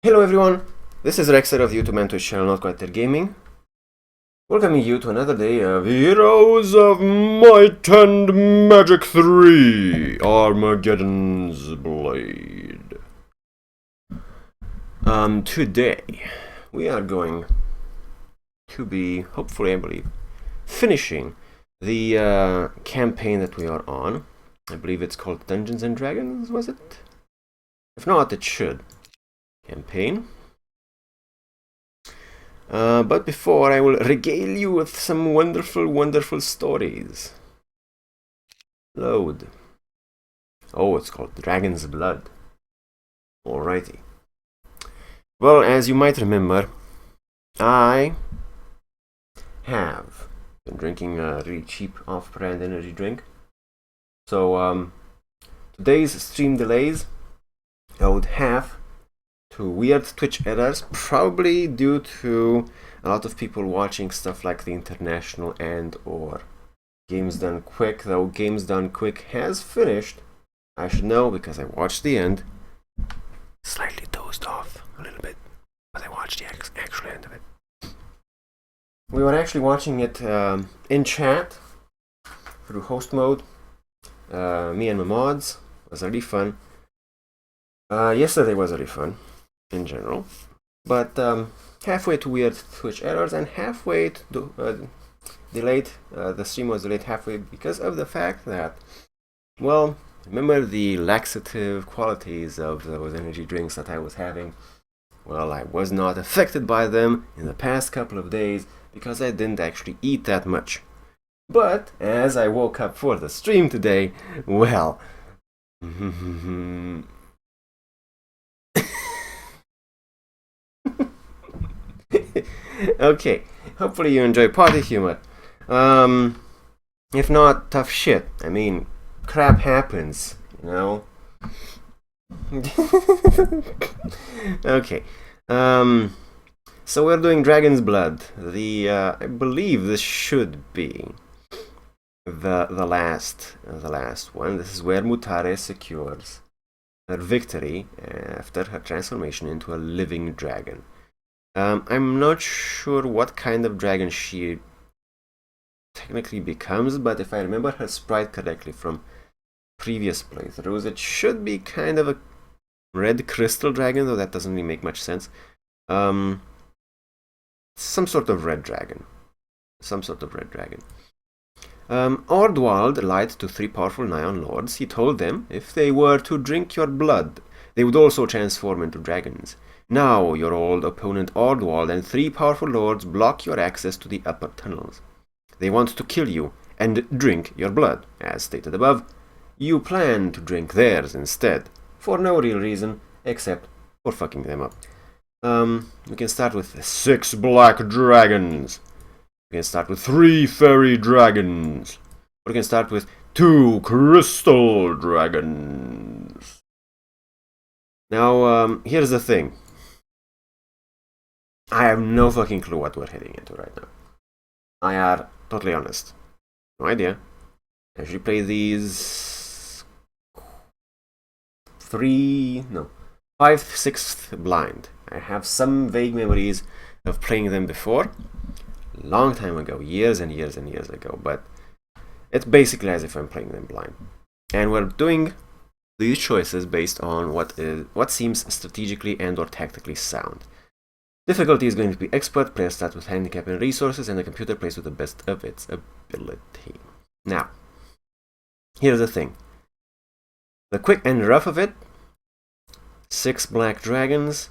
Hello everyone, this is Rexer of the YouTube and Twitch channel NotQuiteThereGaming, welcoming you to another day of Heroes of Might and Magic 3 Armageddon's Blade. Today we are going to be, hopefully I believe, finishing the campaign that we are on. I believe it's called Dungeons and Dragons, was it? If not, it should. Campaign. But before, I will regale you with some wonderful stories. Load. Oh, it's called Dragon's Blood. Alrighty. Well, as you might remember, I have been drinking a really cheap off-brand energy drink. So, today's stream delays owed half to weird Twitch errors, probably due to a lot of people watching stuff like the International and or Games Done Quick, though Games Done Quick has finished. I should know because I watched the end. Slightly dozed off a little bit, but I watched the actual end of it. We were actually watching it in chat through host mode. Me and my mods. It was really fun. Yesterday was really fun in general, but halfway to weird Twitch errors and halfway to delayed. The stream was delayed halfway because of the fact that, well, remember the laxative qualities of those energy drinks that I was having? Well, I was not affected by them in the past couple of days because I didn't actually eat that much. But as I woke up for the stream today, well, okay, hopefully you enjoy party humor. If not, tough shit. I mean, crap happens, you know? Okay. So we're doing Dragon's Blood. I believe this should be the last one. This is where Mutare secures her victory after her transformation into a living dragon. I'm not sure what kind of dragon she technically becomes, but if I remember her sprite correctly from previous playthroughs, it should be kind of a red crystal dragon, though that doesn't really make much sense. Some sort of red dragon. Ordwald lied to three powerful Nyan lords. He told them if they were to drink your blood, they would also transform into dragons. Now your old opponent Ordwald and three powerful lords block your access to the upper tunnels. They want to kill you and drink your blood. As stated above, you plan to drink theirs instead, for no real reason except for fucking them up. We can start with 6 black dragons. We can start with 3 fairy dragons. We can start with 2 crystal dragons. Now, here's the thing. I have no fucking clue what we're heading into right now. I are totally honest. No idea. I usually play these 5/6 blind. I have some vague memories of playing them before. Long time ago, years and years and years ago, but it's basically as if I'm playing them blind. And we're doing these choices based on what seems strategically and or tactically sound. Difficulty is going to be expert. Player starts with handicap and resources, and the computer plays with the best of its ability. Now, here's the thing. The quick and rough of it, 6 black dragons,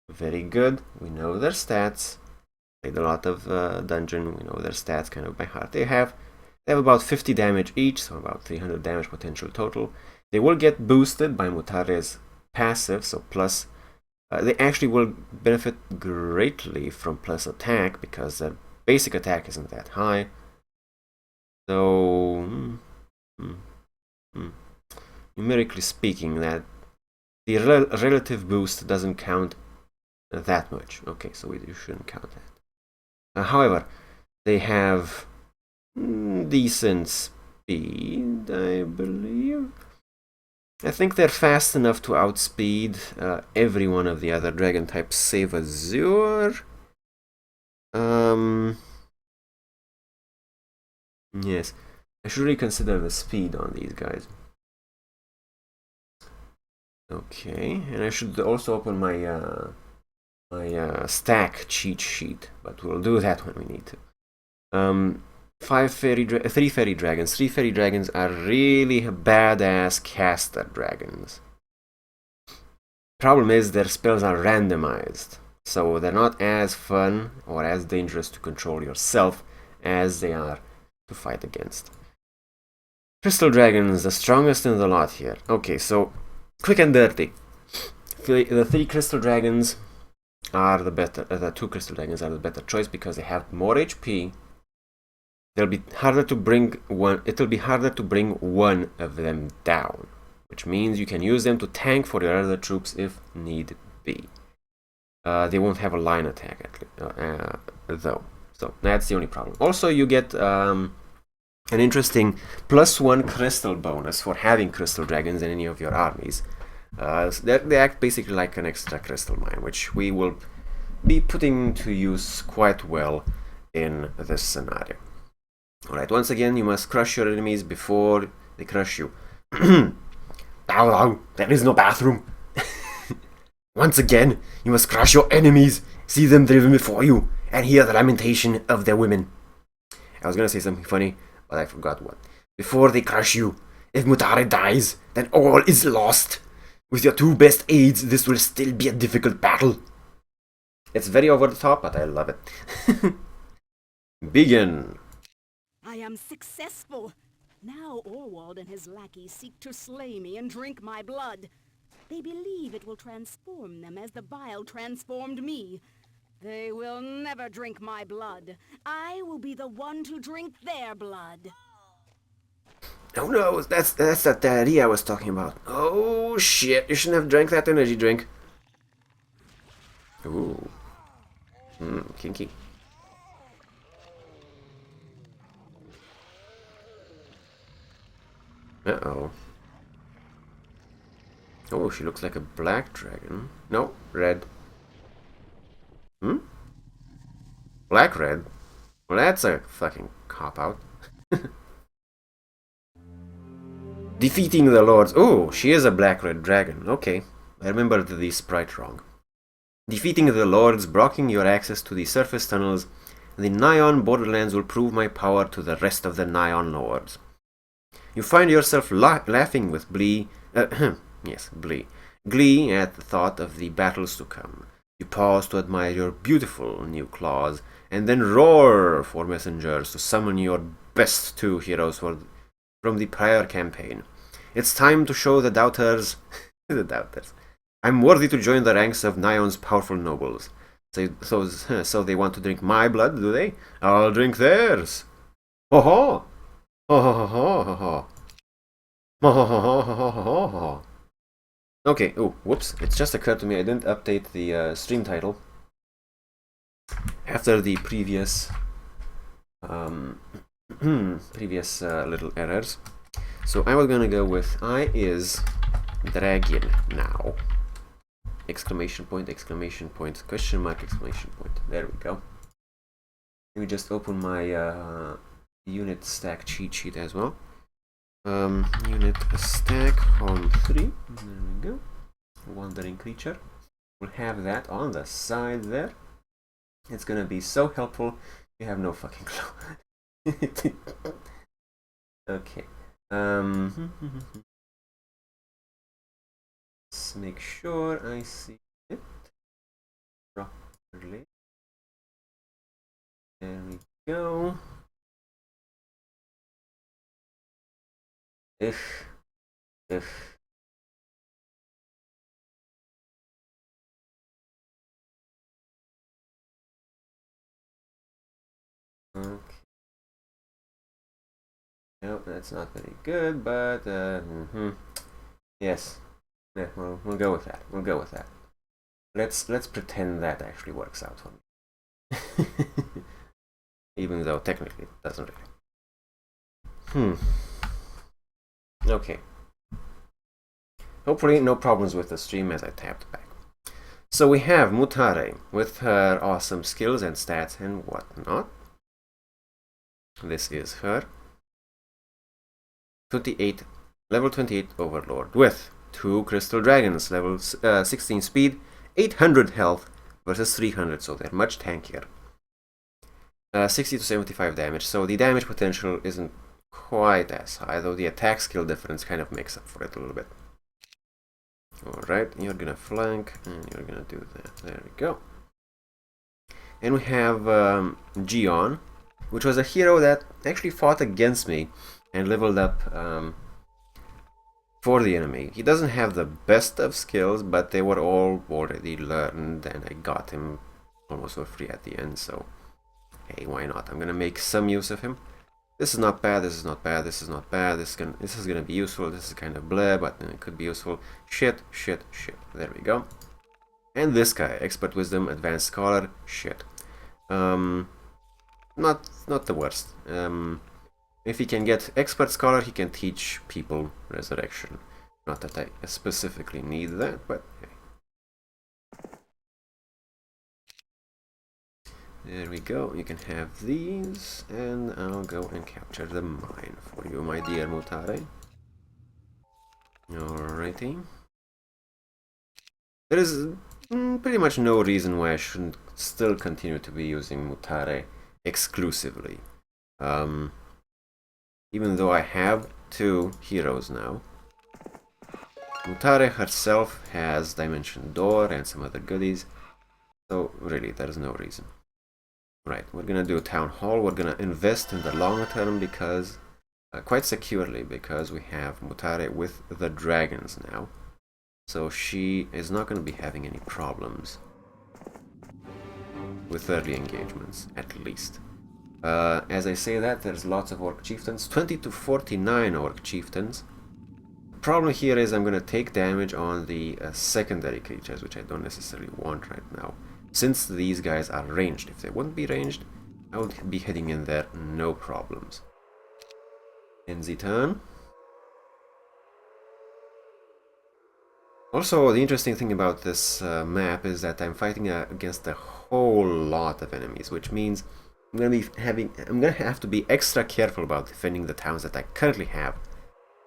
very good. We know their stats. Played a lot of dungeon, we know their stats kind of by heart. They have about 50 damage each, so about 300 damage potential total. They will get boosted by Mutare's passive, so plus. They actually will benefit greatly from plus attack because their basic attack isn't that high. So, numerically speaking, that the relative boost doesn't count that much. Okay, so we shouldn't count that. However, they have decent speed, I believe. I think they're fast enough to outspeed every one of the other dragon types save Azure. Yes, I should reconsider the speed on these guys. Okay, and I should also open my stack cheat sheet, but we'll do that when we need to. Three fairy dragons. Three fairy dragons are really badass caster dragons. Problem is their spells are randomized, so they're not as fun or as dangerous to control yourself as they are to fight against. Crystal dragons, the strongest in the lot here. Okay, so quick and dirty. The three crystal dragons are the better. The two crystal dragons are the better choice because they have more HP. They'll be harder to bring one. It'll be harder to bring one of them down, which means you can use them to tank for your other troops if need be. They won't have a line attack though, so that's the only problem. Also, you get an interesting +1 crystal bonus for having crystal dragons in any of your armies. They act basically like an extra crystal mine, which we will be putting to use quite well in this scenario. Alright, once again, you must crush your enemies before they crush you. There is no bathroom. Once again, you must crush your enemies, see them driven before you, and hear the lamentation of their women. I was gonna say something funny, but I forgot what. Before they crush you, if Mutare dies, then all is lost. With your two best aides, this will still be a difficult battle. It's very over the top, but I love it. Begin. I am successful. Now Orwald and his lackeys seek to slay me and drink my blood. They believe it will transform them as the bile transformed me. They will never drink my blood. I will be the one to drink their blood. Oh no, that's that daddy I was talking about. Oh shit, you shouldn't have drank that energy drink. Ooh. Kinky. Uh-oh. Oh, she looks like a black dragon. No, red. Black-red? Well, that's a fucking cop-out. Defeating the lords. Oh, she is a black-red dragon. Okay, I remembered the sprite wrong. Defeating the lords, blocking your access to the surface tunnels, the Nyan borderlands will prove my power to the rest of the Nyan lords. You find yourself laughing with glee at the thought of the battles to come. You pause to admire your beautiful new claws, and then roar for messengers to summon your best two heroes from the prior campaign. It's time to show the doubters, I'm worthy to join the ranks of Nyan's powerful nobles. So they want to drink my blood, do they? I'll drink theirs. Ho ho! Ho ho ho ho ho ho. Ho ho ho ho ho ho ho. Okay, oh, whoops, it's just occurred to me I didn't update the stream title after the previous little errors. So I was gonna go with I is dragon now. Exclamation point, question mark, exclamation point. There we go. Let me just open my unit stack cheat sheet as well. Unit stack HOMM3. There we go. Wandering creature. We'll have that on the side there. It's gonna be so helpful. You have no fucking clue. Okay. Let's make sure I see it properly. There we go. If. Okay. Nope, that's not very good, but yes. Yeah, we'll go with that. We'll go with that. Let's pretend that actually works out for me. Even though technically it doesn't really. Okay. hopefully no problems with the stream as I tapped back. So we have Mutare with her awesome skills and stats and whatnot. This is her 28, level 28 Overlord with 2 Crystal Dragons, level 16 speed, 800 health versus 300, so they're much tankier. 60 to 75 damage, so the damage potential isn't quite as high, though the attack skill difference kind of makes up for it a little bit. Alright, you're gonna flank, and you're gonna do that. There we go. And we have Gion, which was a hero that actually fought against me and leveled up for the enemy. He doesn't have the best of skills, but they were all already learned, and I got him almost for free at the end, so hey, why not? I'm gonna make some use of him. This is not bad, this is not bad, this is not bad, this is gonna be useful, this is kind of bleh, but it could be useful. Shit, shit, shit. There we go. And this guy, Expert Wisdom, Advanced Scholar, shit. Not the worst. If he can get Expert Scholar, he can teach people Resurrection. Not that I specifically need that, but hey. There we go, you can have these, and I'll go and capture the mine for you, my dear Mutare. Alrighty. There is pretty much no reason why I shouldn't still continue to be using Mutare exclusively. Even though I have 2 heroes now. Mutare herself has Dimension Door and some other goodies, so really, there is no reason. Right, we're gonna do a Town Hall. We're gonna invest in the longer term because, quite securely, because we have Mutare with the dragons now. So she is not gonna be having any problems with early engagements, at least. As I say that, there's lots of Orc Chieftains, 20 to 49 Orc Chieftains. The problem here is I'm gonna take damage on the secondary creatures, which I don't necessarily want right now. Since these guys are ranged. If they wouldn't be ranged, I would be heading in there, no problems. End the turn. Also, the interesting thing about this map is that I'm fighting against a whole lot of enemies, which means I'm gonna have to be extra careful about defending the towns that I currently have,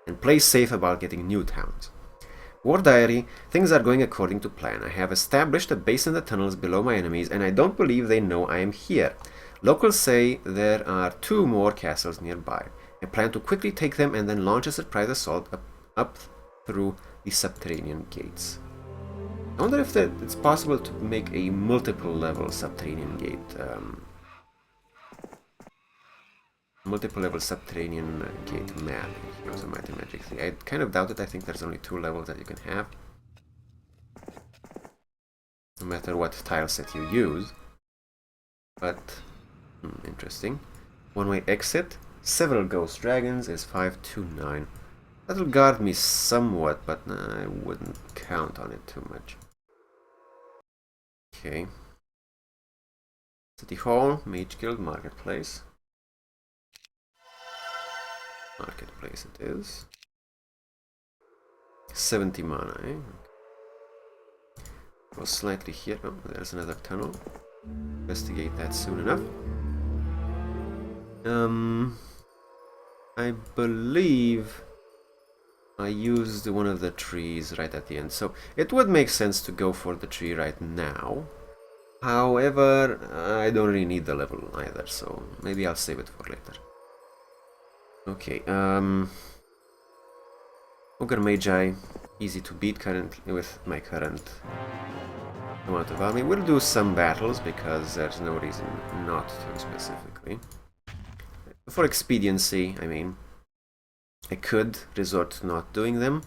and play safe about getting new towns. War Diary, things are going according to plan. I have established a base in the tunnels below my enemies, and I don't believe they know I am here. Locals say there are 2 more castles nearby. I plan to quickly take them and then launch a surprise assault up through the subterranean gates. I wonder if it's possible to make a multiple level subterranean gate. Multiple level subterranean gate map in Heroes of Might and Magic 3. I kind of doubt it. I think there's only 2 levels that you can have, no matter what tile set you use. But interesting. One-way exit, several ghost dragons is 529. That'll guard me somewhat, but I wouldn't count on it too much. Okay. City Hall, Mage Guild, Marketplace. Marketplace it is. 70 mana, eh? Go slightly here. Oh, there's another tunnel. Investigate that soon enough. I believe I used one of the trees right at the end, so it would make sense to go for the tree right now. However, I don't really need the level either, so maybe I'll save it for later. Okay, Ogre Magi, easy to beat currently with my current amount of army. We'll do some battles because there's no reason not to specifically. For expediency, I mean, I could resort to not doing them,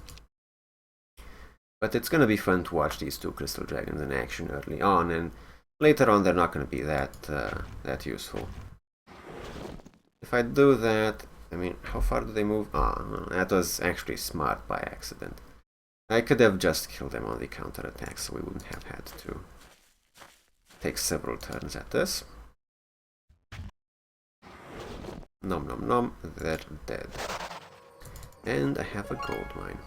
but it's gonna be fun to watch these 2 Crystal Dragons in action early on, and later on they're not gonna be that useful. If I do that, I mean, how far do they move? No, that was actually smart by accident. I could have just killed them on the counterattack, so we wouldn't have had to take several turns at this. Nom nom nom, they're dead. And I have a gold mine.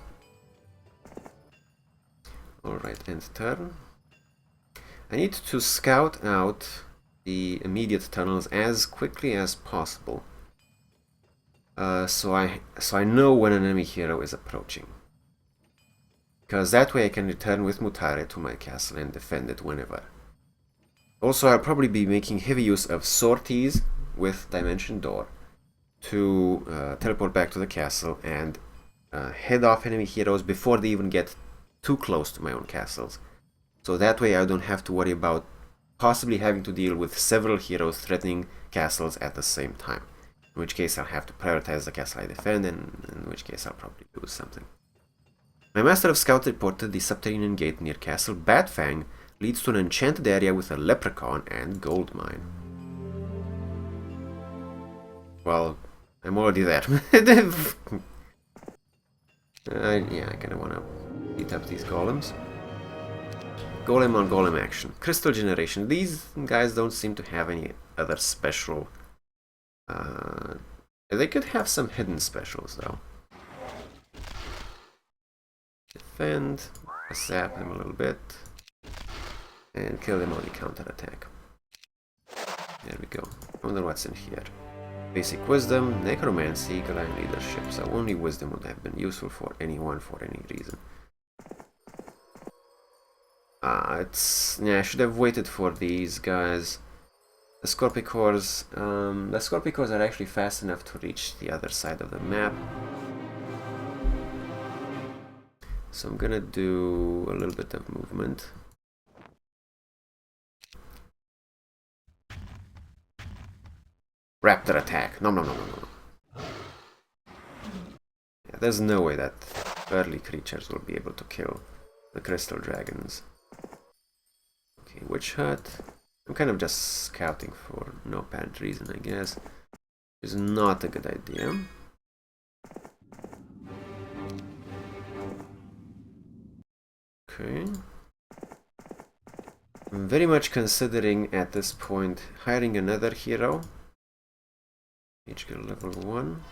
Alright, end turn. I need to scout out the immediate tunnels as quickly as possible. So I know when an enemy hero is approaching. Because that way I can return with Mutare to my castle and defend it whenever. Also, I'll probably be making heavy use of sorties with Dimension Door to teleport back to the castle and head off enemy heroes before they even get too close to my own castles. So that way I don't have to worry about possibly having to deal with several heroes threatening castles at the same time. In which case I'll have to prioritize the castle I defend, and in which case I'll probably lose something. My Master of Scouts reported the subterranean gate near Castle Batfang leads to an enchanted area with a leprechaun and gold mine. Well, I'm already there. Yeah, I kinda wanna beat up these golems. Golem on golem action. Crystal generation. These guys don't seem to have any other special... they could have some hidden specials though. Defend, zap him a little bit, and kill him on the counter attack. There we go. I wonder what's in here. Basic wisdom, necromancy, Goliath leadership. So only wisdom would have been useful for anyone for any reason. Yeah, I should have waited for these guys. The Scorpicors are actually fast enough to reach the other side of the map. So I'm gonna do a little bit of movement. Raptor attack. No. Yeah, there's no way that early creatures will be able to kill the crystal dragons. Okay, witch hut. I'm kind of just scouting for no apparent reason, I guess. Is not a good idea. Okay. I'm very much considering at this point hiring another hero. HG level 1.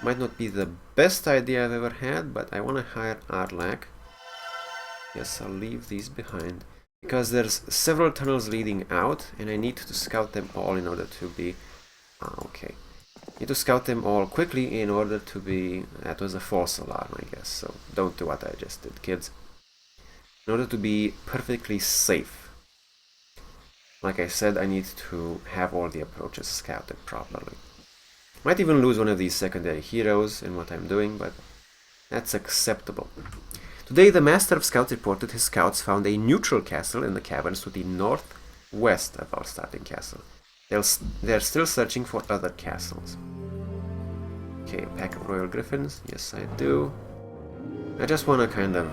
Might not be the best idea I've ever had, but I want to hire Arlak. Yes, I'll leave these behind. Because there's several tunnels leading out, and I need to scout them all in order to be... okay. Need to scout them all quickly in order to be... That was a false alarm, I guess, so don't do what I just did, kids. In order to be perfectly safe. Like I said, I need to have all the approaches scouted properly. Might even lose one of these secondary heroes in what I'm doing, but that's acceptable. Today, the Master of Scouts reported his scouts found a neutral castle in the caverns to the northwest of our starting castle. They're still searching for other castles. Okay, a pack of Royal Griffins. Yes, I do. I just want to kind of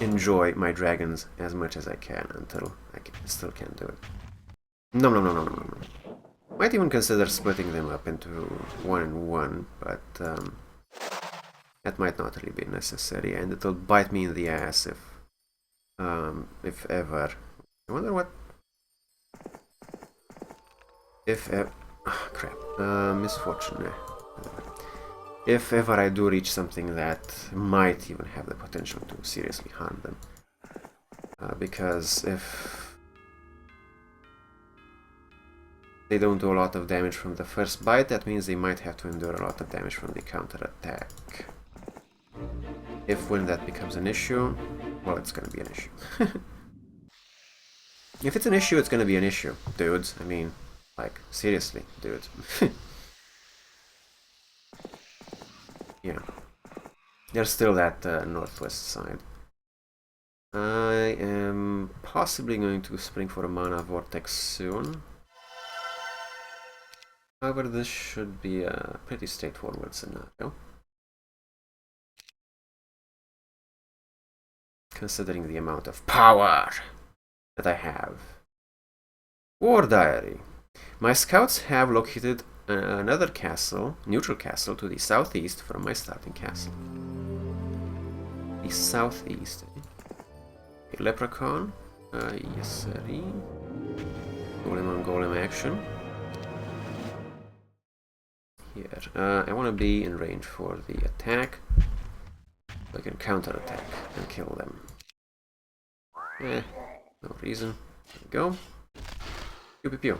enjoy my dragons as much as I can until I still can't do it. No. Might even consider splitting them up into 1 and 1, but that might not really be necessary, and it'll bite me in the ass if ever. I wonder what... If ever... Oh, crap. Misfortune. If ever I do reach something that might even have the potential to seriously harm them. Because if they don't do a lot of damage from the first bite, that means they might have to endure a lot of damage from the counter attack. When that becomes an issue, well, it's gonna be an issue. If it's an issue, it's gonna be an issue, dudes. I mean, like, seriously, dudes. Yeah. There's still that northwest side. I am possibly going to spring for a mana vortex soon. However, this should be a pretty straightforward scenario. Considering the amount of power that I have. War Diary. My scouts have located another castle, neutral castle, to the southeast from my starting castle. The southeast. A leprechaun. Yes, sirree. Golem on golem action. Here. I want to be in range for the attack. I can counterattack and kill them. Eh, no reason. There we go. Pew pew pew.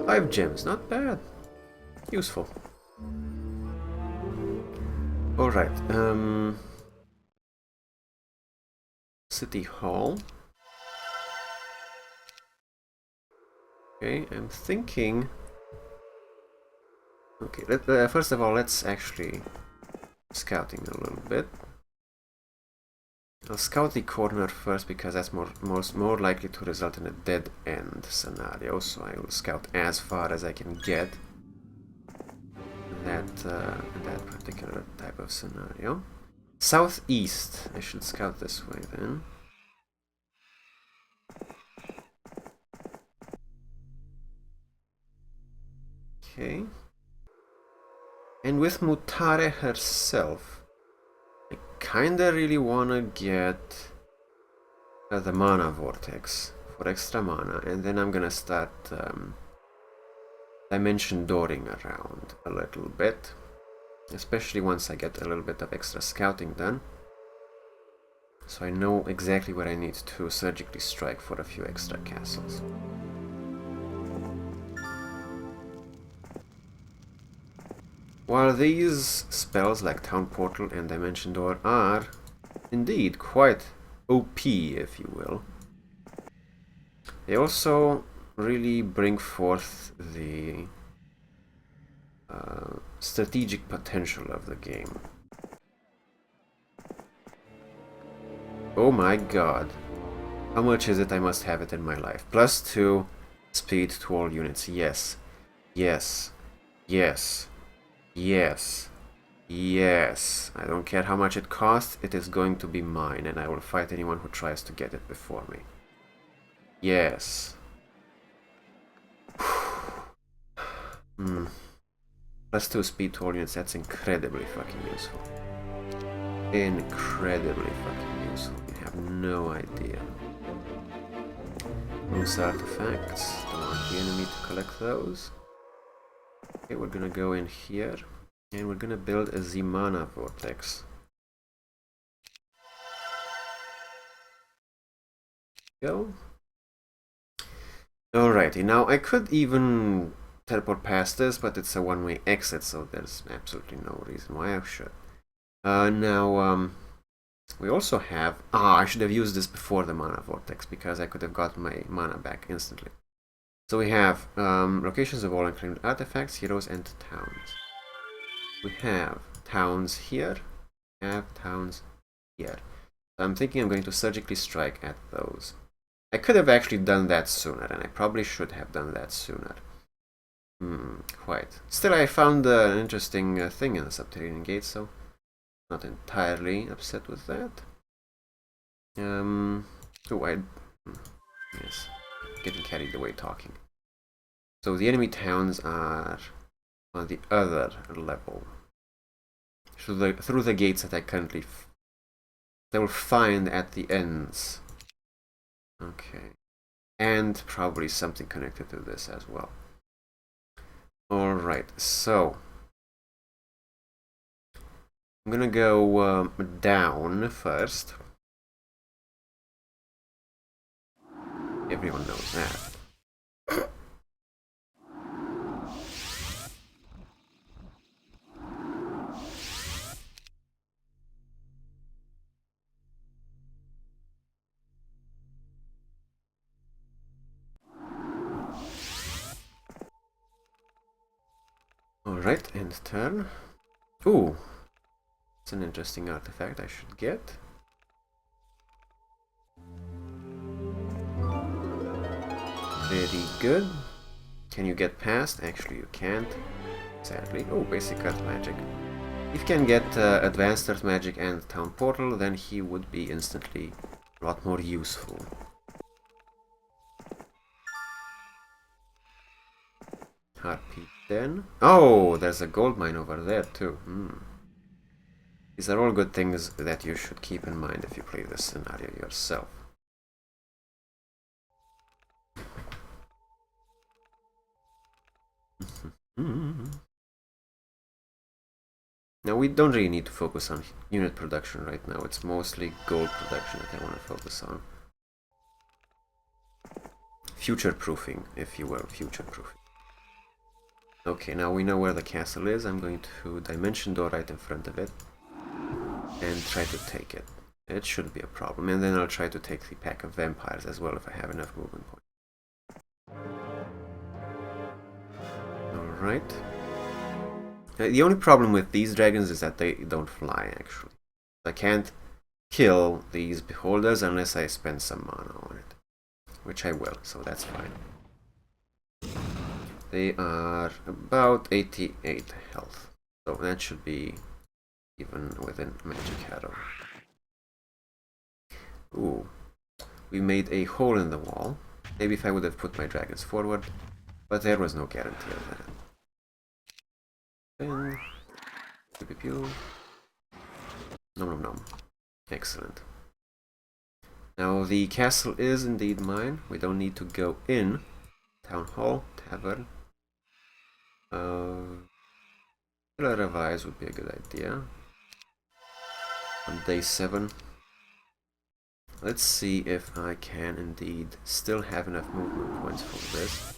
5 gems, not bad. Useful. Alright, City Hall. Okay, I'm thinking... Okay, first of all, let's actually... scouting a little bit. I'll scout the corner first because that's more likely to result in a dead end scenario, so I will scout as far as I can get that particular type of scenario. Southeast, I should scout this way then. Okay. And with Mutare herself, I kinda really wanna get the mana vortex for extra mana, and then I'm gonna start dimension dooring around a little bit, especially once I get a little bit of extra scouting done, so I know exactly where I need to surgically strike for a few extra castles. While these spells like Town Portal and Dimension Door are indeed quite OP, if you will, they also really bring forth the strategic potential of the game. Oh my god. How much is it? I must have it in my life. +2 speed to all units. Yes. Yes. Yes. Yes. Yes. I don't care how much it costs. It is going to be mine, and I will fight anyone who tries to get it before me. Yes. +2 speed to all units. That's incredibly fucking useful. Incredibly fucking useful. You have no idea. Loose artifacts. Don't want the enemy to collect those. Okay, we're gonna go in here and we're gonna build a Z-mana vortex. Go. Alrighty, now I could even teleport past this, but it's a one-way exit, so there's absolutely no reason why I should. We also have... I should have used this before the mana vortex, because I could have got my mana back instantly. So we have locations of all unclaimed artifacts, heroes, and towns. We have towns here, towns here. So I'm thinking I'm going to surgically strike at those. I could have actually done that sooner, and I probably should have done that sooner. Quite. Still, I found an interesting thing in the subterranean gate, so not entirely upset with that. Yes, getting carried away talking. So the enemy towns are on the other level. Through the gates that I currently they will find at the ends. Okay. And probably something connected to this as well. Alright, so I'm gonna go down first. Everyone knows that. Alright, end turn. Ooh, it's an interesting artifact I should get. Very good. Can you get past? Actually, you can't. Sadly. Oh, basic earth magic. If you can get advanced earth magic and town portal, then he would be instantly a lot more useful. Harpy then. Oh, there's a gold mine over there too. These are all good things that you should keep in mind if you play this scenario yourself. Now we don't really need to focus on unit production right now. It's mostly gold production that I want to focus on. Future-proofing, if you will, future-proofing. Okay, now we know where the castle is. I'm going to dimension door right in front of it and try to take it. It shouldn't be a problem. And then I'll try to take the pack of vampires as well if I have enough movement points. Alright. The only problem with these dragons is that they don't fly, actually. I can't kill these beholders unless I spend some mana on it. Which I will, so that's fine. They are about 88 health, so that should be even within magic arrow. Ooh, we made a hole in the wall. Maybe if I would have put my dragons forward, but there was no guarantee of that. And pew pew pew. Nom nom nom. Excellent. Now the castle is indeed mine. We don't need to go in. Town hall, tavern. Revise would be a good idea. On day 7. Let's see if I can indeed still have enough movement points for this.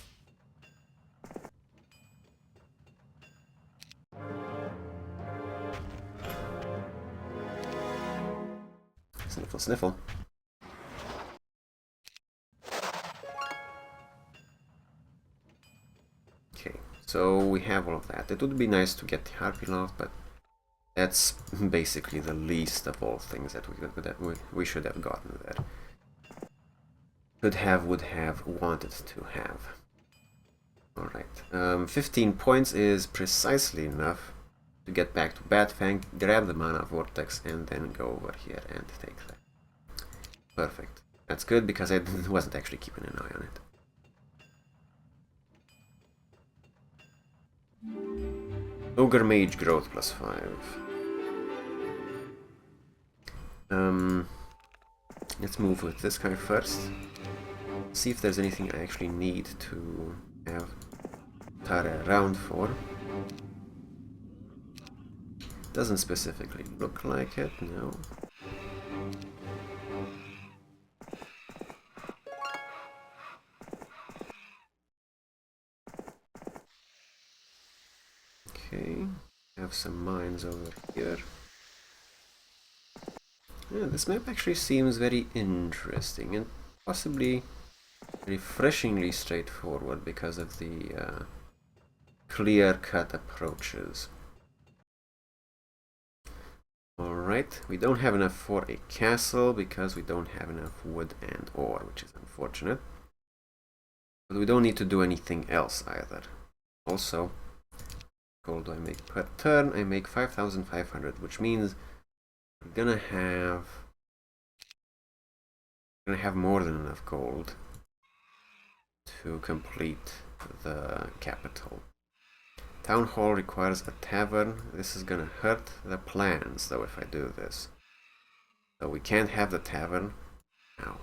Sniffle, sniffle. Okay, so we have all of that. It would be nice to get the Harpy Loft, but that's basically the least of all things that we should have gotten there. Could have, would have, wanted to have. Alright, 15 points is precisely enough to get back to Batfang, grab the Mana Vortex, and then go over here and take that. Perfect. That's good because I wasn't actually keeping an eye on it. Ogre Mage Growth +5. Let's move with this guy first. See if there's anything I actually need to have Tara around for. Doesn't specifically look like it, no. Okay, have some mines over here. Yeah, this map actually seems very interesting and possibly refreshingly straightforward because of the clear-cut approaches. Alright, we don't have enough for a castle because we don't have enough wood and ore, which is unfortunate. But we don't need to do anything else either. Also, gold do I make per turn? I make 5,500, which means we're gonna have more than enough gold to complete the capital. Town hall requires a tavern. This is gonna hurt the plans though if I do this. So we can't have the tavern now.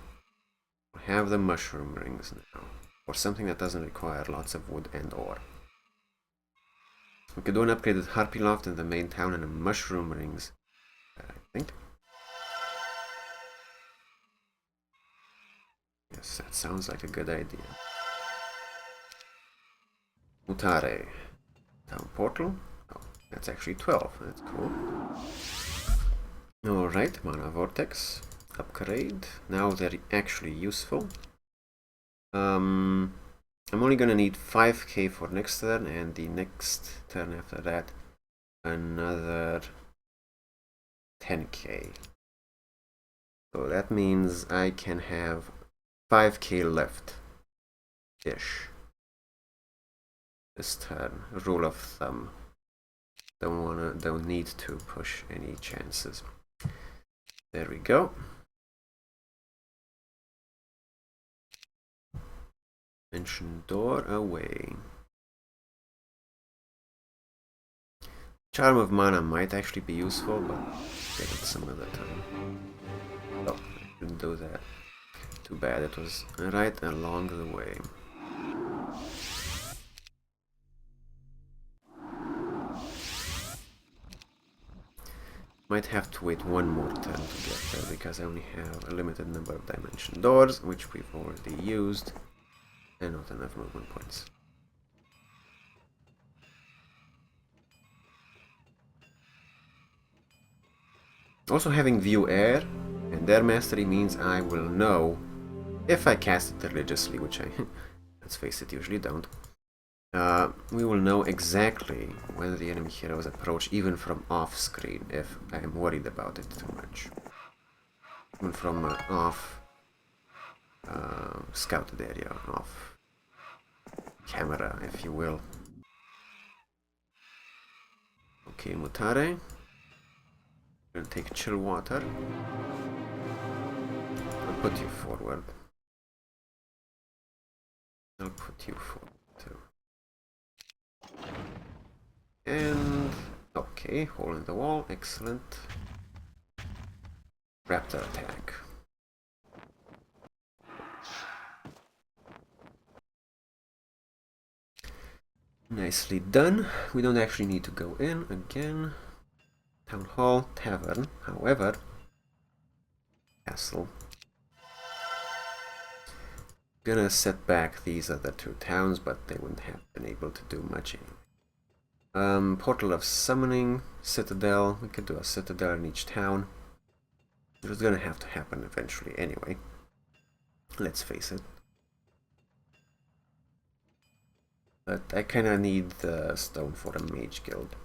We'll have the mushroom rings now. Or something that doesn't require lots of wood and ore. We could do an upgraded Harpy Loft in the main town and a mushroom rings, I think. Yes, that sounds like a good idea. Mutare. Town portal. Oh, that's actually 12. That's cool. Alright, Mana Vortex. Upgrade. Now they're actually useful. I'm only gonna need 5k for next turn, and the next turn after that another 10k. So that means I can have 5k left ish this turn. Rule of thumb. Don't need to push any chances. There we go. Mention door away. Charm of Mana might actually be useful, but get it some other time. Oh, I didn't do that. Too bad, it was right along the way. Might have to wait one more turn to get there, because I only have a limited number of dimension doors, which we've already used, and not enough movement points. Also, having View Air and Air Mastery means I will know, if I cast it religiously, which I, let's face it, usually don't, we will know exactly when the enemy heroes approach, even from off-screen, if I am worried about it too much. Even from off scouted area, off camera, if you will. Okay, Mutare. Gonna take chill water. I'll put you forward. I'll put you forward too. And okay, hole in the wall, excellent. Raptor attack. Nicely done. We don't actually need to go in again. Town Hall, Tavern, however, Castle. Gonna set back these other two towns, but they wouldn't have been able to do much anyway. Portal of Summoning, Citadel. We could do a Citadel in each town. It was gonna have to happen eventually anyway. Let's face it. But I kinda need the stone for a mage guild.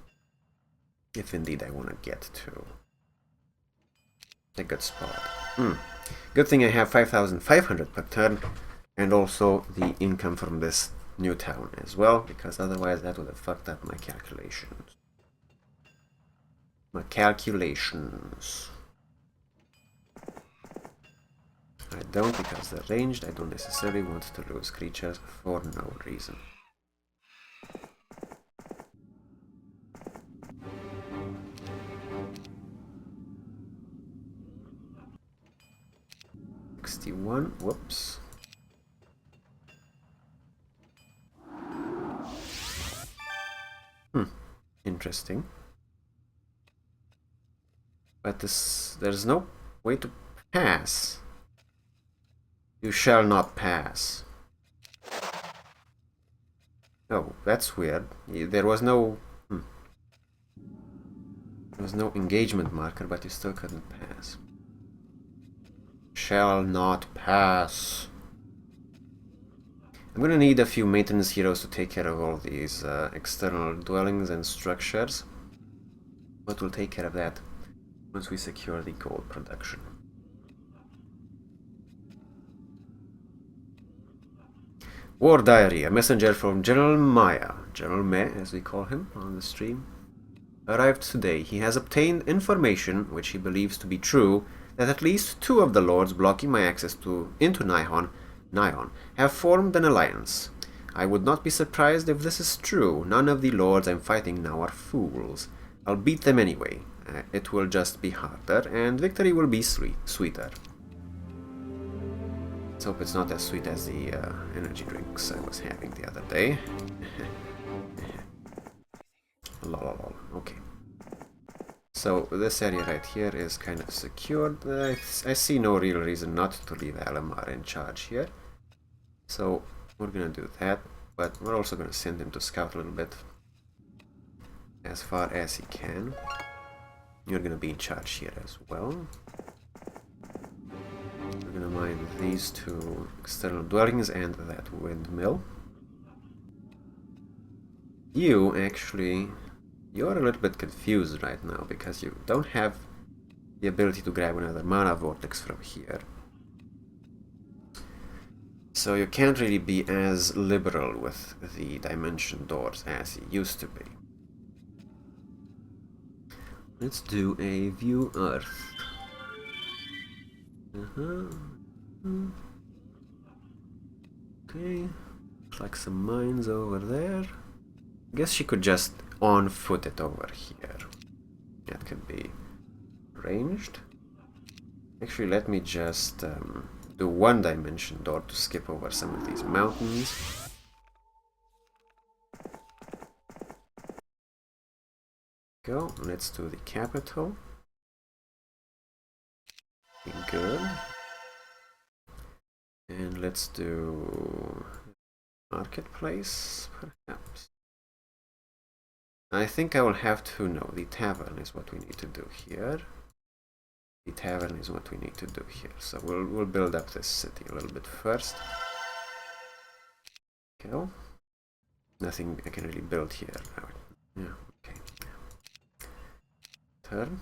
If indeed I wanna get to a good spot. Good thing I have 5,500 per turn, and also the income from this new town as well, because otherwise that would have fucked up my calculations. I don't, because they're ranged. I don't necessarily want to lose creatures for no reason. Whoops. Interesting. But there's no way to pass. You shall not pass. Oh, that's weird. There was no engagement marker, but you still couldn't pass. Shall not pass. I'm gonna need a few maintenance heroes to take care of all these external dwellings and structures, but we'll take care of that once we secure the gold production. War Diary, a messenger from General Maya, General Me as we call him on the stream, arrived today. He has obtained information, which he believes to be true, that at least 2 of the lords blocking my access into Nihon have formed an alliance. I would not be surprised if this is true. None of the lords I'm fighting now are fools. I'll beat them anyway. It will just be harder, and victory will be sweeter. Let's hope it's not as sweet as the energy drinks I was having the other day. Lol. Okay. So this area right here is kind of secured. I see no real reason not to leave Alamar in charge here. So we're gonna do that, but we're also gonna send him to scout a little bit as far as he can. You're gonna be in charge here as well. We're gonna mine these 2 external dwellings and that windmill. You actually... You're a little bit confused right now, because you don't have the ability to grab another mana vortex from here. So you can't really be as liberal with the dimension doors as you used to be. Let's do a View Earth. Okay, looks like some mines over there. I guess she could just on foot it over here. That could be ranged. Actually, let me just do 1 dimension door to skip over some of these mountains. Go, let's do the capital. Good. And let's do marketplace, perhaps. I think I will have to know the tavern is what we need to do here. The tavern is what we need to do here. So we'll build up this city a little bit first. Go. Nothing I can really build here. Yeah, okay. Turn.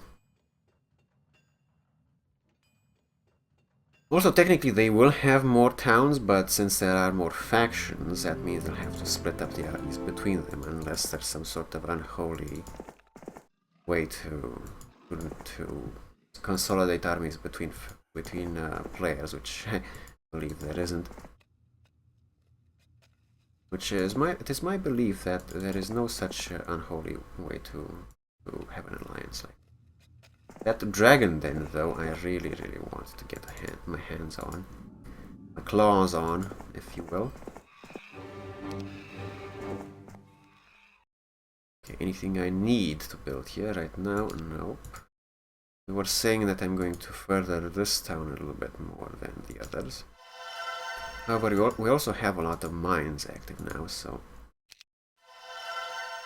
Also, technically they will have more towns, but since there are more factions, that means they'll have to split up the armies between them, unless there's some sort of unholy way to consolidate armies between players, which I believe there isn't. It is my belief that there is no such unholy way to have an alliance like that. Dragon den, though, I really want to get my hands on, my claws on, if you will. Okay, anything I need to build here right now? Nope. We were saying that I'm going to further this town a little bit more than the others. However, we also have a lot of mines active now, so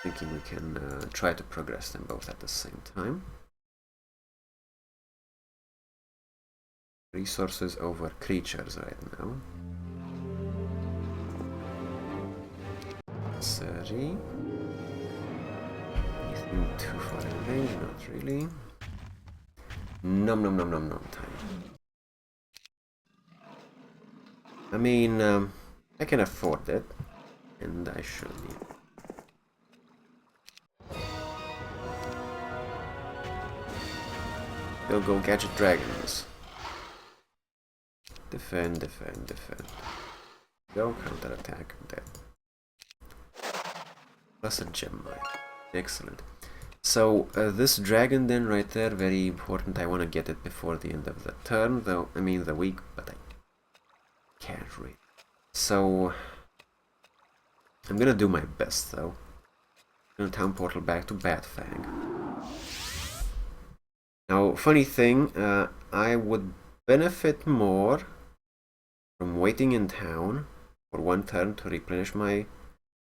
thinking we can try to progress them both at the same time. Resources over creatures right now. Sorry. Anything too far in range? Not really. Nom time. I mean, I can afford it, and I should. They'll go gadget dragons. Defend. Go counterattack. Dead. Plus a gem mine. Excellent. So this dragon then right there, very important. I want to get it before the end of the turn, though. I mean the week, but I can't really. So I'm gonna do my best, though. I'm gonna town portal back to Batfang. Now, funny thing, I would benefit more from waiting in town for one turn to replenish my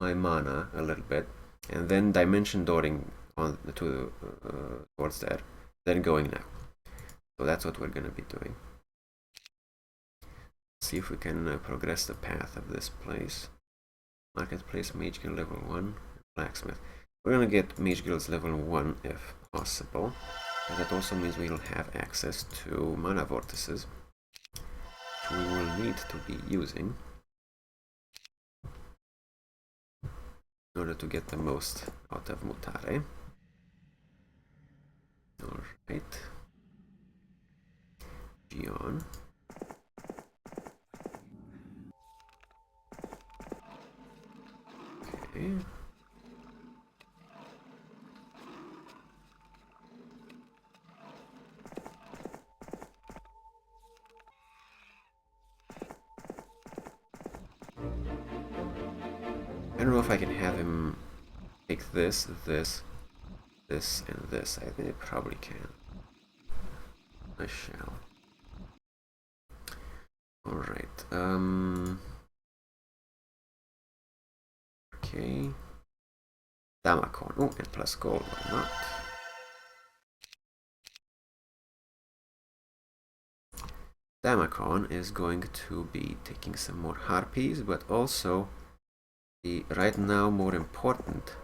mana a little bit, and then dimension dooring on towards there, than going now. So that's what we're gonna be doing. See if we can progress the path of this place. Marketplace, Mage Guild level 1, Blacksmith. We're gonna get Mage Guilds level 1 if possible. And that also means we'll have access to mana vortices, which we will need to be using in order to get the most out of Mutare. Alright. Gion. Okay. I don't know if I can have him take this, this, and this. I think I probably can. I shall. Alright, okay. Damacon. Oh, and plus gold, why not? Damacon is going to be taking some more harpies, but also the right now more important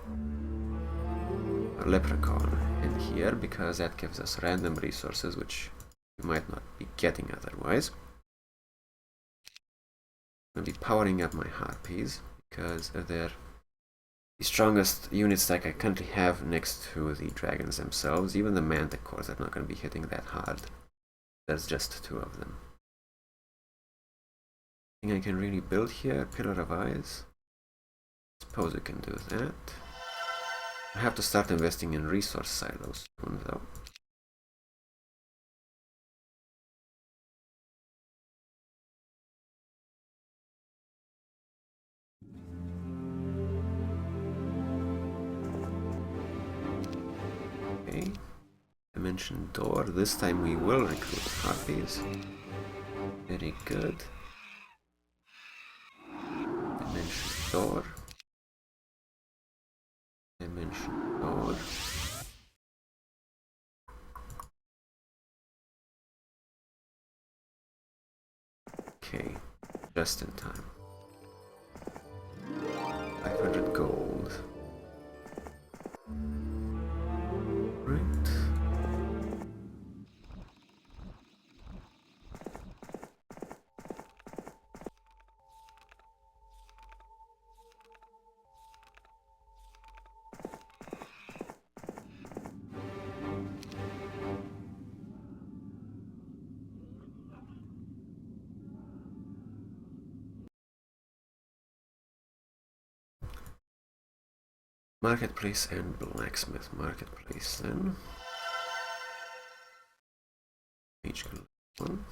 leprechaun in here, because that gives us random resources which we might not be getting otherwise. I'm going to be powering up my harpies because they're the strongest units that I currently have next to the dragons themselves. Even the manticores are not going to be hitting that hard. There's just 2 of them. I think I can really build here. Pillar of Eyes. Suppose we can do that. I have to start investing in resource silos soon, though. Okay, Dimension door. This time we will recruit harpies. Very good. Dimension door. Dimension door. Okay, just in time. 500 gold. Right. Marketplace and blacksmith. Marketplace then. Page 1.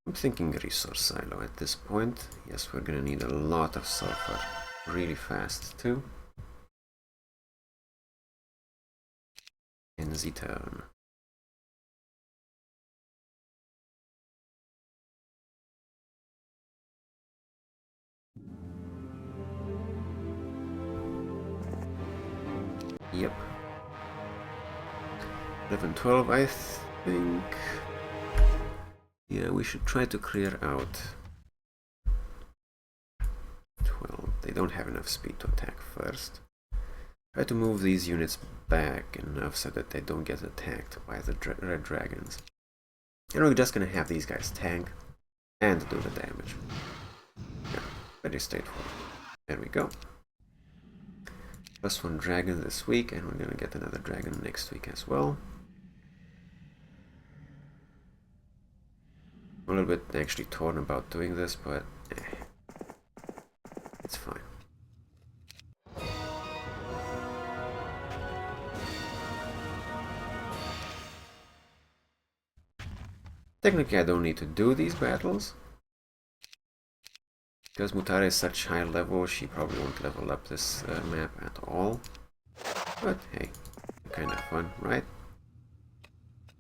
I'm thinking resource silo at this point. Yes, we're gonna need a lot of sulfur really fast too. In the turn. Yep. 11, 12, I think. Yeah, we should try to clear out 12. They don't have enough speed to attack first. Try to move these units back enough so that they don't get attacked by the red dragons. And we're just gonna have these guys tank and do the damage. Yeah, very straightforward. There we go. Plus 1 dragon this week, and we're gonna get another dragon next week as well. I'm a little bit actually torn about doing this, but it's fine. Technically I don't need to do these battles. Because Mutare is such high level, she probably won't level up this map at all. But hey, kind of fun, right?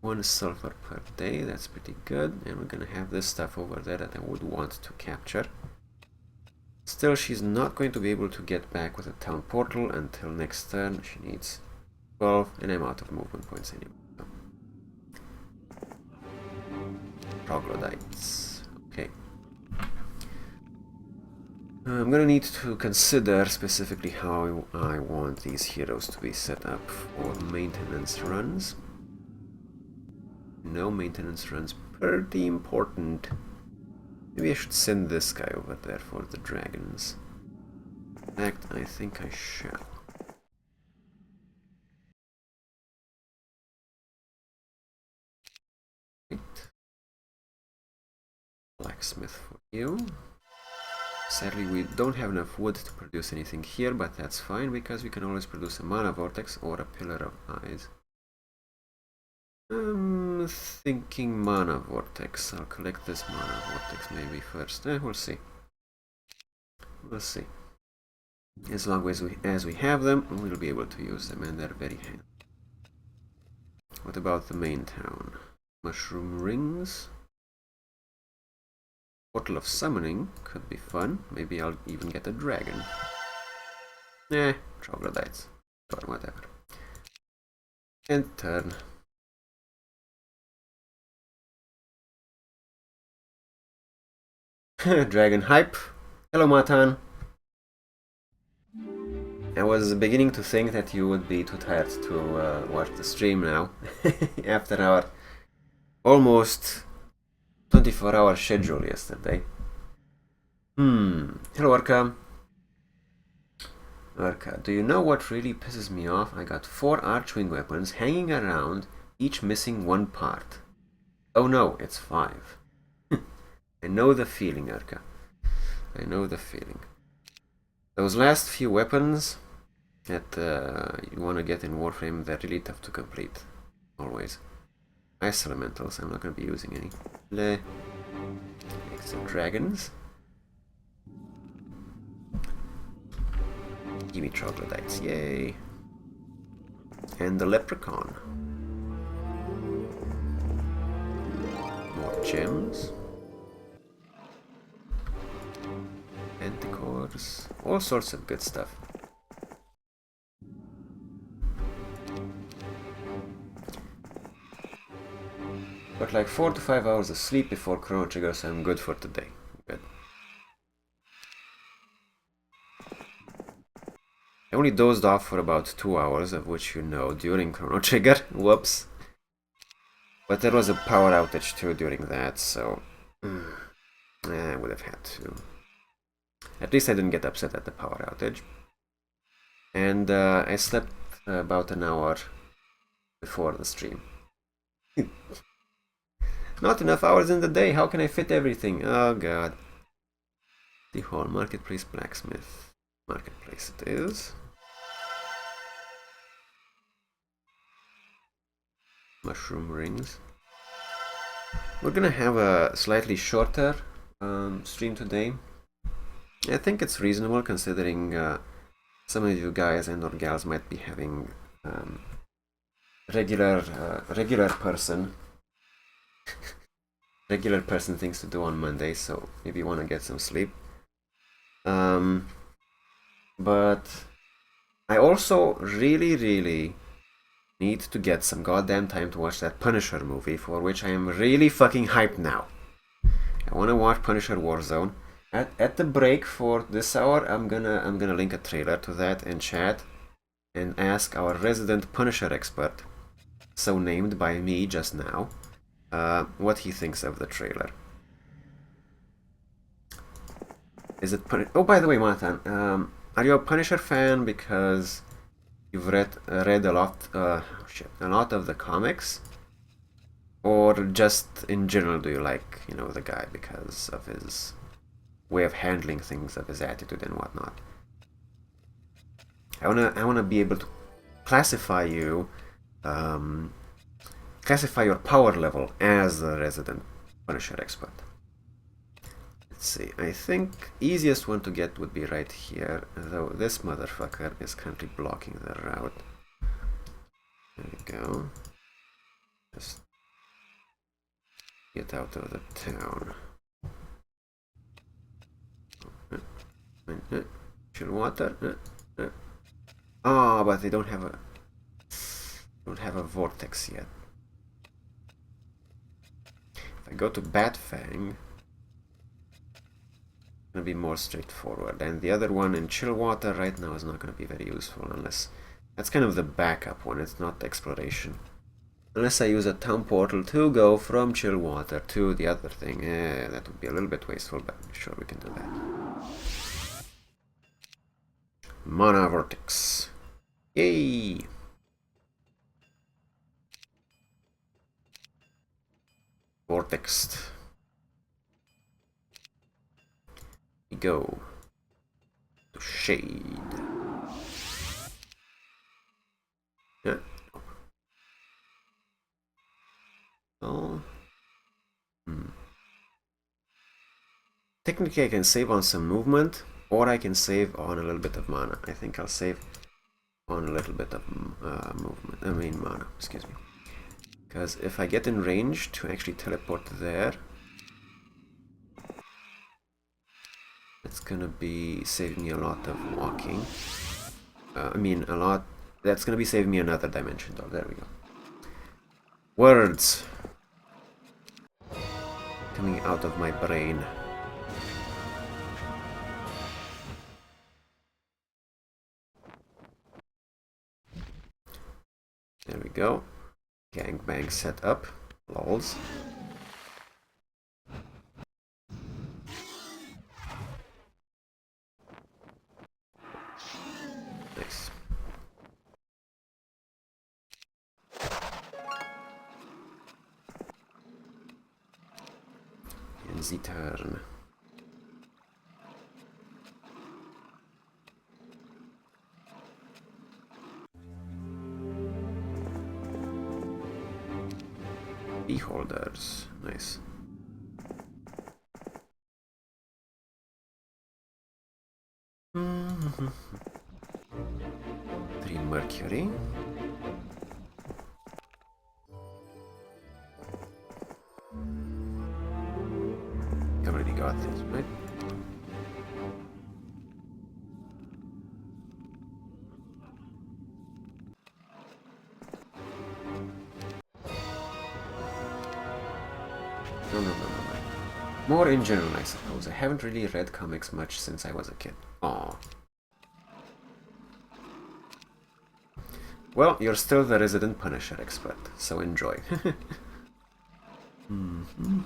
1 sulfur per day, that's pretty good. And we're gonna have this stuff over there that I would want to capture. Still, she's not going to be able to get back with a town portal until next turn. She needs 12, and I'm out of movement points anyway. So. Troglodytes. Okay. I'm gonna need to consider specifically how I want these heroes to be set up for maintenance runs. No maintenance runs, pretty important. Maybe I should send this guy over there for the dragons. In fact, I think I shall. Right. Blacksmith for you. Sadly, we don't have enough wood to produce anything here, but that's fine because we can always produce a mana vortex or a pillar of eyes. I'm thinking mana vortex. I'll collect this mana vortex maybe first. We'll see. We'll see. As long as we have them, we'll be able to use them, and they're very handy. What about the main town? Mushroom rings. Portal of Summoning could be fun. Maybe I'll even get a dragon. Troglodytes. Or whatever. And turn. Dragon hype. Hello, Matan. I was beginning to think that you would be too tired to watch the stream now. After our almost 24-hour schedule yesterday. Hello, Arca. Arca, do you know what really pisses me off? I got 4 archwing weapons hanging around, each missing 1 part. Oh no, it's 5. I know the feeling, Arca. I know the feeling. Those last few weapons that you want to get in Warframe, they're really tough to complete. Always. Ice elementals, I'm not going to be using any. Make some dragons. Give me troglodytes, yay. And the leprechaun. More gems. Anticores. All sorts of good stuff. But like 4 to 5 hours of sleep before Chrono Trigger, so I'm good for today. Good. I only dozed off for about 2 hours, of which you know, during Chrono Trigger. Whoops. But there was a power outage too during that, so I would have had to. At least I didn't get upset at the power outage. And I slept about an hour before the stream. Not enough hours in the day, how can I fit everything? Oh god. The Hall, Marketplace, Blacksmith. Marketplace it is. Mushroom rings. We're gonna have a slightly shorter stream today. I think it's reasonable considering some of you guys and or gals might be having regular person things to do on Monday, so maybe you want to get some sleep. But I also really need to get some goddamn time to watch that Punisher movie, for which I am really fucking hyped now. I want to watch Punisher Warzone. At the break for this hour, I'm gonna link a trailer to that in chat and ask our resident Punisher expert, so named by me just now, what he thinks of the trailer. Is it Oh, by the way, Matan, are you a Punisher fan because you've read a lot of the comics, or just in general do you like, you know, the guy because of his way of handling things, of his attitude and whatnot? I wanna be able to classify you, classify your power level as the resident Punisher expert. Let's see, I think easiest one to get would be right here, though this motherfucker is currently blocking the route. There we go. Just get out of the town. Chill water. Oh, but they don't have a vortex yet. If I go to Batfang, it's gonna be more straightforward. And the other one in chill water right now is not gonna be very useful unless that's kind of the backup one. It's not exploration. Unless I use a town portal to go from chill water to the other thing. That would be a little bit wasteful, but I'm sure we can do that. Mana Vortex. Yay! Vortexed. We go to shade. Yeah. Oh. Technically I can save on some movement, or I can save on a little bit of mana. I think I'll save on a little bit of mana, excuse me. Because if I get in range to actually teleport there, it's gonna be saving me a lot of walking. That's gonna be saving me another dimension though. There we go. Words coming out of my brain. There we go. Gangbang set up. Lols. Nice. And the turn. Beholders. Nice. 3 mercury. I already got this, right? No. More in general, I suppose. I haven't really read comics much since I was a kid. Aww. Well, you're still the resident Punisher expert, so enjoy. Mm-hmm.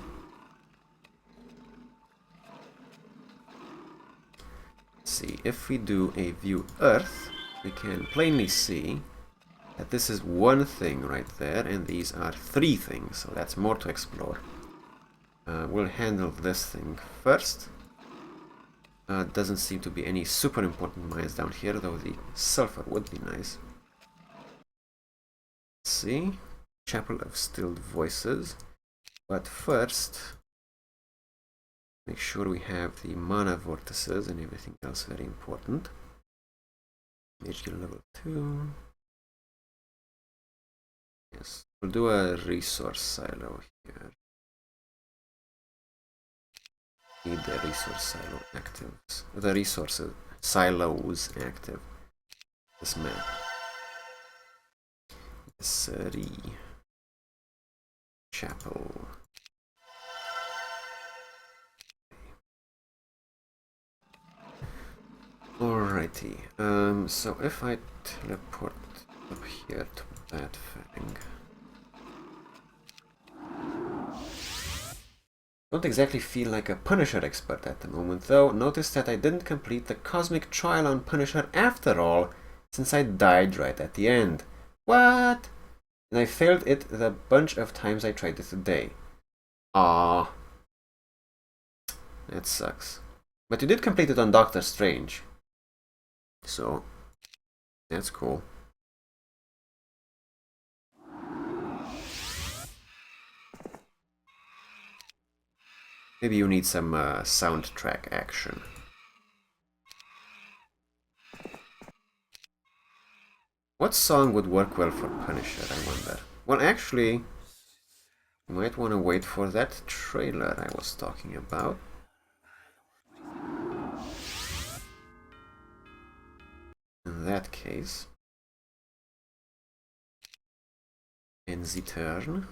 Let's see, if we do a view Earth, we can plainly see that this is one thing right there, and these are 3 things, so that's more to explore. We'll handle this thing first. Doesn't seem to be any super important mines down here, though the sulfur would be nice. Let's see. Chapel of Stilled Voices. But first, make sure we have the mana vortices and everything else very important. HQ level 2. Yes, we'll do a resource silo here. Need the resource silo active. The resources silos active. This map. City. Chapel. Alrighty. So if I teleport up here to that thing. Don't exactly feel like a Punisher expert at the moment, though. Notice that I didn't complete the cosmic trial on Punisher after all, since I died right at the end. What? And I failed it the bunch of times I tried it today. Ah, that sucks. But you did complete it on Doctor Strange. So, that's cool. Maybe you need some soundtrack action. What song would work well for Punisher, I wonder? Well, actually, you might want to wait for that trailer I was talking about. In that case, in the turn,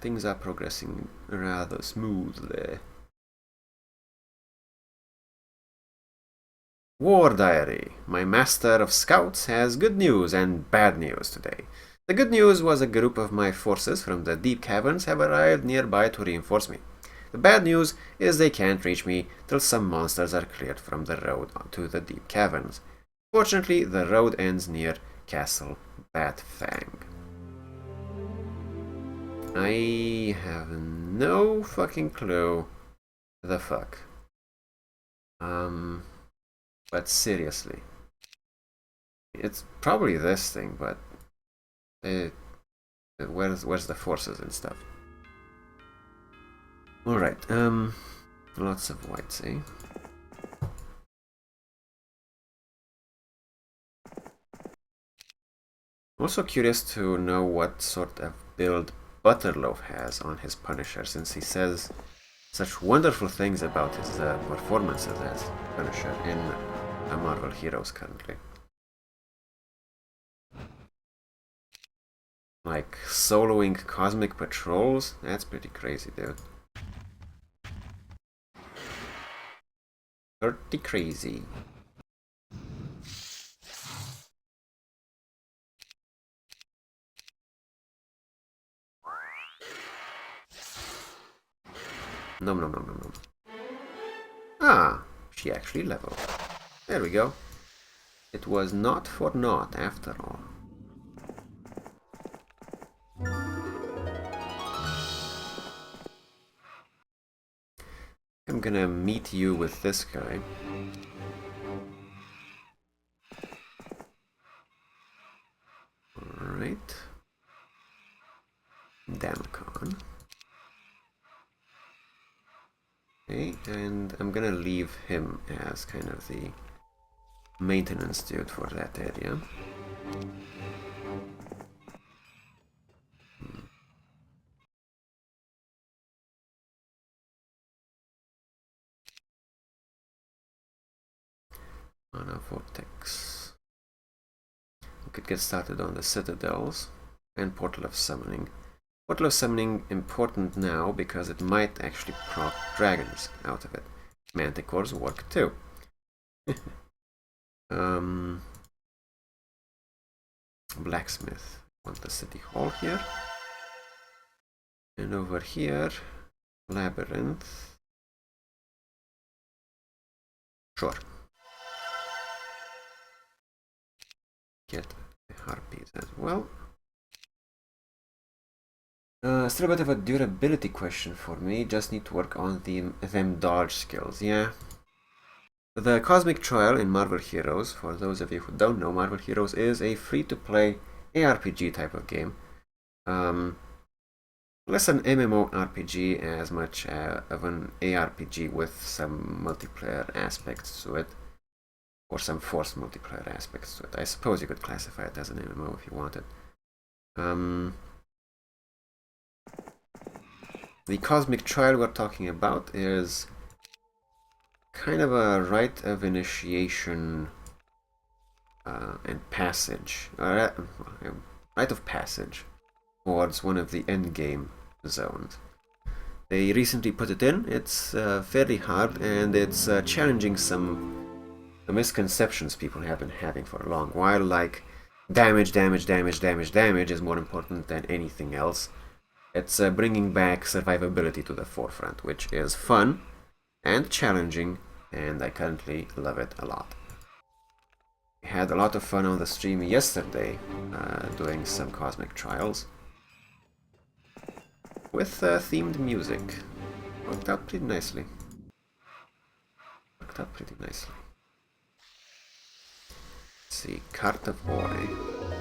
things are progressing rather smoothly. War Diary. My master of scouts has good news and bad news today. The good news was a group of my forces from the deep caverns have arrived nearby to reinforce me. The bad news is they can't reach me till some monsters are cleared from the road to the deep caverns. Fortunately, the road ends near Castle Batfang. I have no fucking clue the fuck. But seriously, it's probably this thing, but where's the forces and stuff? Alright, lots of whites, eh? I'm also curious to know what sort of build Butterloaf has on his Punisher, since he says such wonderful things about his performances as Punisher in Marvel Heroes currently. Like soloing cosmic patrols? That's pretty crazy, dude. Pretty crazy. Nom. Ah, she actually leveled. There we go. It was not for naught after all. I'm gonna meet you with this guy. Alright. Damcon. Okay, and I'm gonna leave him as kind of the maintenance dude for that area. Mana Vortex. We could get started on the Citadels and Portal of Summoning. Portal of Summoning important now because it might actually proc dragons out of it. Manticores work too. Blacksmith. Want the City Hall here. And over here, Labyrinth. Sure. Get the harpies as well. Still a bit of a durability question for me. Just need to work on them dodge skills. Yeah. The Cosmic Trial in Marvel Heroes, for those of you who don't know, Marvel Heroes is a free-to-play ARPG type of game. Less an MMORPG as much of an ARPG with some multiplayer aspects to it. Or some forced multiplayer aspects to it. I suppose you could classify it as an MMO if you wanted. The Cosmic Trial we're talking about is kind of a rite of initiation and passage, rite of passage towards one of the endgame zones. They recently put it in. It's fairly hard, and it's challenging some misconceptions people have been having for a long while, like damage is more important than anything else. It's bringing back survivability to the forefront, which is fun and challenging, and I currently love it a lot. We had a lot of fun on the stream yesterday doing some Cosmic Trials with themed music. Worked out pretty nicely. Let's see, Cart of Ori.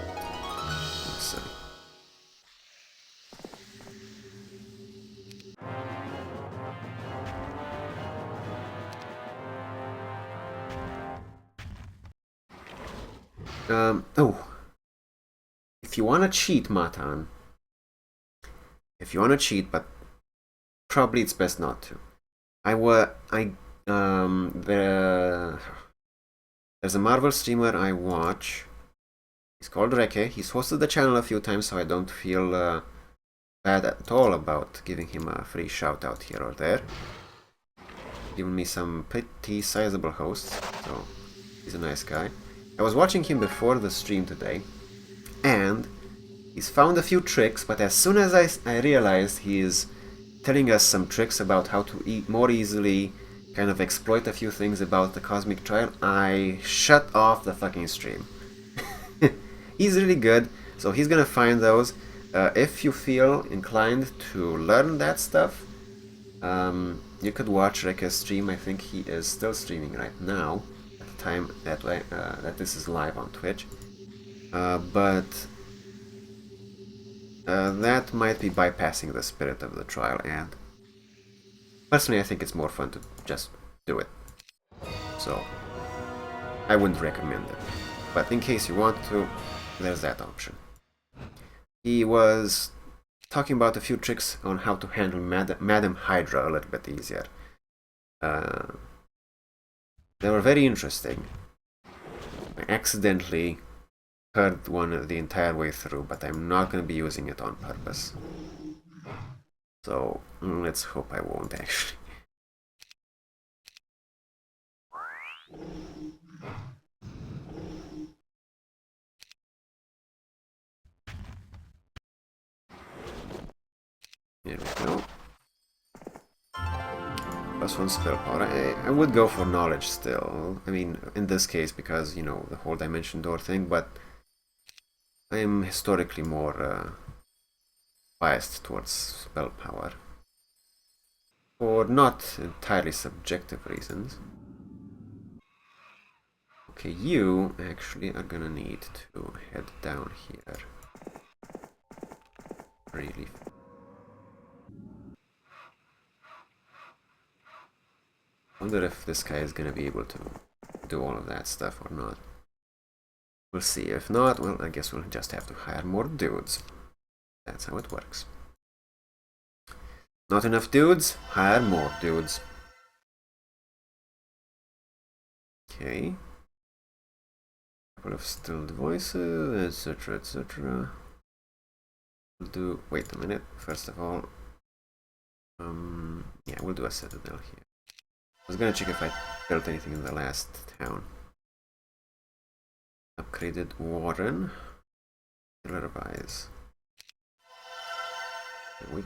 Let's see. Oh. If you wanna cheat, Matan. If you wanna cheat, but probably it's best not to. There's a Marvel streamer I watch. He's called Reke. He's hosted the channel a few times, so I don't feel bad at all about giving him a free shout out here or there. Given me some pretty sizable hosts, so he's a nice guy. I was watching him before the stream today, and he's found a few tricks, but as soon as I realized he is telling us some tricks about how to eat more easily, kind of exploit a few things about the Cosmic Trial, I shut off the fucking stream. He's really good, so he's gonna find those. If you feel inclined to learn that stuff, you could watch Reke's stream. I think he is still streaming right now at the time that this is live on Twitch. But that might be bypassing the spirit of the trial, and personally I think it's more fun to just do it. So I wouldn't recommend it. But in case you want to, there's that option. He was talking about a few tricks on how to handle Madam Hydra a little bit easier. They were very interesting. I accidentally heard one the entire way through, but I'm not going to be using it on purpose. So let's hope I won't actually. Here we go. +1 spell power. I would go for knowledge still. I mean, in this case, because, you know, the whole dimension door thing, but I am historically more biased towards spell power. For not entirely subjective reasons. Okay, you actually are gonna need to head down here. Really. Wonder if this guy is gonna be able to do all of that stuff or not. We'll see. If not, well, I guess we'll just have to hire more dudes. That's how it works. Not enough dudes? Hire more dudes. Okay. Couple of stilled voices, etc, etc. We'll do... wait a minute, first of all. Yeah, we'll do a citadel here. I was gonna check if I built anything in the last town. Upgraded Warren. Revise.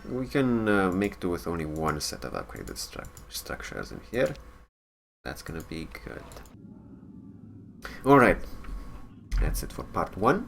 We can make do with only one set of upgraded structures in here. That's gonna be good. Alright, that's it for part 1.